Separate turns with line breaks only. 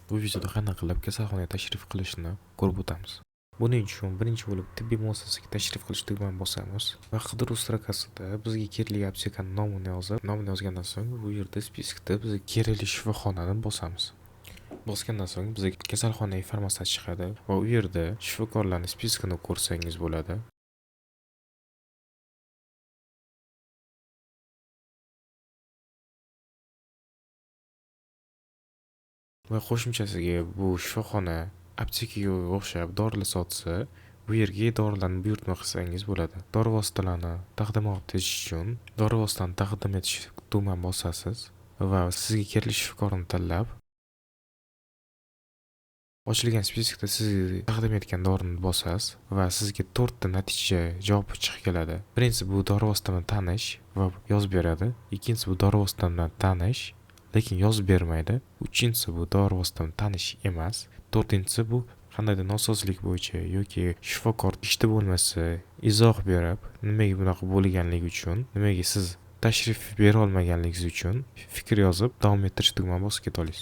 Bu videoda qanday qilib kasalxonaga tashrif qilishni ko'rib o'tamiz. Buning uchun birinchi bo'lib tibbiy muassasaga tashrif qilish tugmani bosamiz va qidiruv strokasida bizga kerakli aptekani nomini yozgandan so'ng bu yerda spiskda bizga kerakli shifoxonani bosamiz. Bosgandan so'ng bizga kasalxona informatsiyasi chiqadi va u yerda shifokorlarning spiskini ko'rsangiz bo'ladi. Va qo'shimchasiga bu shifoxona aptekaga o'xshab dorilar sotsa, bu yerga dorilarni buyurtma qilsangiz bo'ladi. Dori vositalarini taqdimot etish uchun dori vositani taqdim etish tugmani bosasiz va sizga kerakli shifokorni tanlab, ochilgan spiskda sizga taqdim etgan dorini bosasiz va sizga 4 ta natija javobi chiqib keladi. Birinchisi bu dori vositani tanish va yozib beradi. Ikkinchisi bu dori vositani tanish lekin yozib bermaydi. Uchinchisi bu dori vositani tanish emas. To'rtinchisi bu qandaydir nosozlik bo'yicha yoki shifokor ishda bo'lmasa izoh berib, nimaga bunaqa bo'lganligi uchun, nimaga siz tashrif bera olmaganligingiz uchun fikr yozib davom ettirish tugmani bosib keta olasiz.